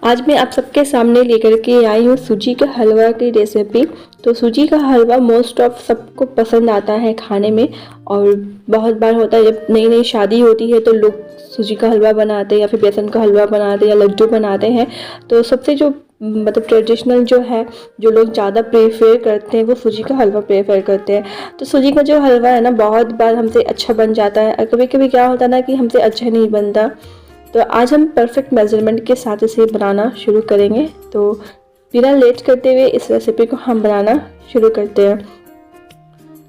आज मैं आप सबके सामने लेकर के आई हूँ सूजी का हलवा की रेसिपी। तो सूजी का हलवा मोस्ट ऑफ सबको पसंद आता है खाने में। और बहुत बार होता है जब नई नई शादी होती है तो लोग सूजी का हलवा बनाते हैं या फिर बेसन का हलवा बनाते हैं या लड्डू बनाते हैं। तो सबसे जो मतलब ट्रेडिशनल जो है, जो लोग ज़्यादा प्रेफर करते हैं वो सूजी का हलवा प्रेफर करते हैं। तो सूजी का जो हलवा है ना, बहुत बार हमसे अच्छा बन जाता है और कभी कभी क्या होता है ना कि हमसे अच्छा नहीं बनता। तो आज हम परफेक्ट मेजरमेंट के साथ इसे बनाना शुरू करेंगे। तो बिना लेट करते हुए इस रेसिपी को हम बनाना शुरू करते हैं।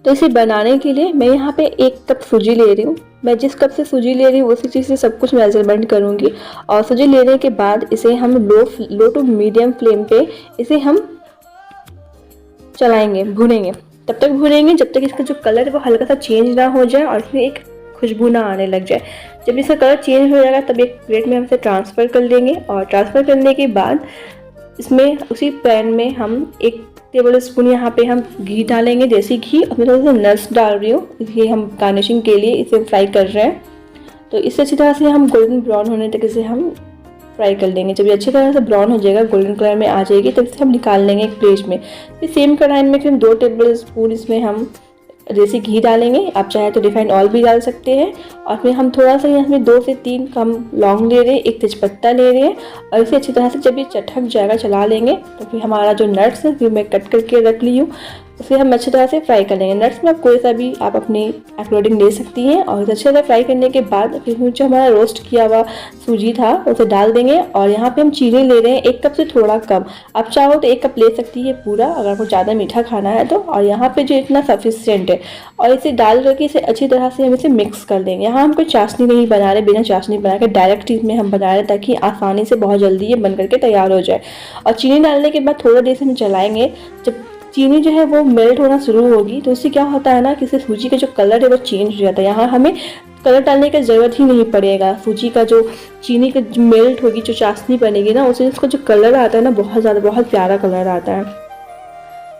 तो इसे बनाने के लिए मैं यहाँ पे 1 कप सूजी ले रही हूँ। मैं जिस कप से सूजी ले रही हूँ उसी चीज़ से सब कुछ मेजरमेंट करूँगी। और सूजी लेने के बाद इसे हम लो टू मीडियम फ्लेम पे इसे हम चलाएंगे, भूनेंगे। तब तक भूनेंगे जब तक इसका जो कलर है वो हल्का सा चेंज ना हो जाए और इसमें एक खुशबू ना आने लग जाए। जब इसका कलर चेंज हो जाएगा तब एक प्लेट में हम इसे ट्रांसफ़र कर लेंगे। और ट्रांसफ़र करने के बाद इसमें उसी पैन में हम 1 टेबल स्पून यहाँ पे हम घी डालेंगे, देसी घी। और मैं थोड़ा सा नट्स डाल रही हूँ, इसलिए हम गार्निशिंग के लिए इसे फ्राई कर रहे हैं। तो इससे अच्छी तरह से हम गोल्डन ब्राउन होने तक इसे हम फ्राई कर लेंगे। जब ये अच्छी तरह से ब्राउन हो जाएगा, गोल्डन कलर में आ जाएगी, तो इसे हम निकाल लेंगे एक प्लेट में। फिर सेम कढ़ाई में फिर 2 टेबल स्पून इसमें हम देसी घी डालेंगे। आप चाहे तो रिफाइंड ऑयल भी डाल सकते हैं। और फिर हम थोड़ा सा इसमें 2 से 3 कम लौंग ले रहे हैं, 1 तेजपत्ता ले रहे हैं। और इसे अच्छी तरह से जब ये चटक जाएगा, चला लेंगे, तो फिर हमारा जो नट्स है फिर मैं कट करके रख ली हूँ, उसे हम अच्छी तरह से फ्राई कर लेंगे। नट्स में आप कोई सा भी आप अपने अकॉर्डिंग ले सकती हैं। और अच्छी तरह फ्राई करने के बाद फिर जो हमारा रोस्ट किया हुआ सूजी था उसे डाल देंगे। और यहाँ पे हम चीनी ले रहे हैं 1 कप से थोड़ा कम। आप चाहो तो 1 कप ले सकती है पूरा, अगर आपको ज़्यादा मीठा खाना है तो। और यहाँ पे जो इतना सफिशिएंट है। और इसे डाल करके इसे अच्छी तरह से हम इसे मिक्स कर देंगे। यहाँ हम कोई चाशनी नहीं बना रहे, बिना चाशनी बना के डायरेक्ट इसमें हम बना रहे हैं ताकि आसानी से बहुत जल्दी ये बन करके तैयार हो जाए। और चीनी डालने के बाद थोड़ा देर से हम चलाएंगे। जब चीनी जो है वो मेल्ट होना शुरू होगी तो इससे क्या होता है ना कि सूजी का जो कलर है वो चेंज हो जाता है। यहाँ हमें कलर डालने की ज़रूरत ही नहीं पड़ेगा। सूजी का जो चीनी का जो मेल्ट होगी, जो चाशनी बनेगी ना, उससे इसका जो कलर आता है ना, बहुत प्यारा कलर आता है।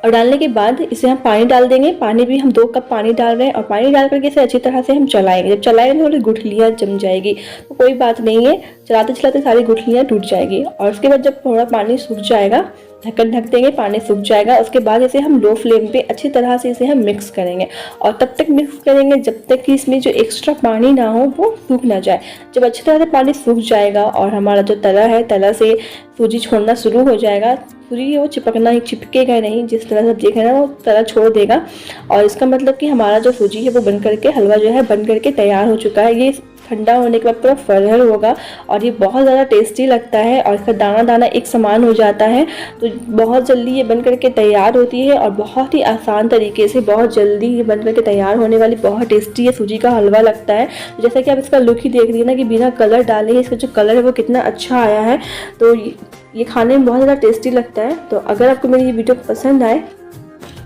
और डालने के बाद इसे हम पानी डाल देंगे। पानी भी हम 2 कप पानी डाल रहे हैं। और पानी डाल करके इसे अच्छी तरह से हम चलाएंगे। जब चलाएंगे थोड़ी गुठलियाँ जम जाएगी, तो कोई बात नहीं है, चलाते चलाते सारी गुठलियाँ टूट जाएगी। और उसके बाद जब थोड़ा पानी सूख जाएगा, ढक्कन ढक देंगे, पानी सूख जाएगा। उसके बाद इसे हम लो फ्लेम पे अच्छी तरह से इसे हम मिक्स करेंगे। और तब तक मिक्स करेंगे जब तक कि इसमें जो एक्स्ट्रा पानी ना हो वो सूख ना जाए। जब अच्छी तरह से पानी सूख जाएगा और हमारा जो तला है, तला से सूजी छोड़ना शुरू हो जाएगा, सूजी वो चिपकेगा नहीं, जिस तरह से देख रहे हैं वो तला छोड़ देगा। और इसका मतलब कि हमारा जो सूजी है वो बन करके, हलवा जो है बन करके तैयार हो चुका है। ये ठंडा होने के बाद पूरा फरहर होगा और ये बहुत ज़्यादा टेस्टी लगता है। और इसका दाना दाना एक समान हो जाता है। तो बहुत जल्दी ये बन करके तैयार होती है और बहुत ही आसान तरीके से बहुत जल्दी ये बन करके तैयार होने वाली बहुत टेस्टी ये सूजी का हलवा लगता है। जैसा कि आप इसका लुक ही देख रही है ना कि बिना कलर डाले ही इसका जो कलर है वो कितना अच्छा आया है। तो ये खाने में बहुत ज़्यादा टेस्टी लगता है। तो अगर आपको मेरी ये वीडियो पसंद आए,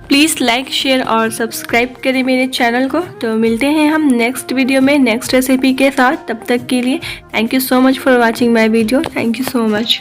प्लीज़ लाइक, शेयर और सब्सक्राइब करें मेरे चैनल को। तो मिलते हैं हम नेक्स्ट वीडियो में नेक्स्ट रेसिपी के साथ। तब तक के लिए thank you so much for watching my video. Thank you so much.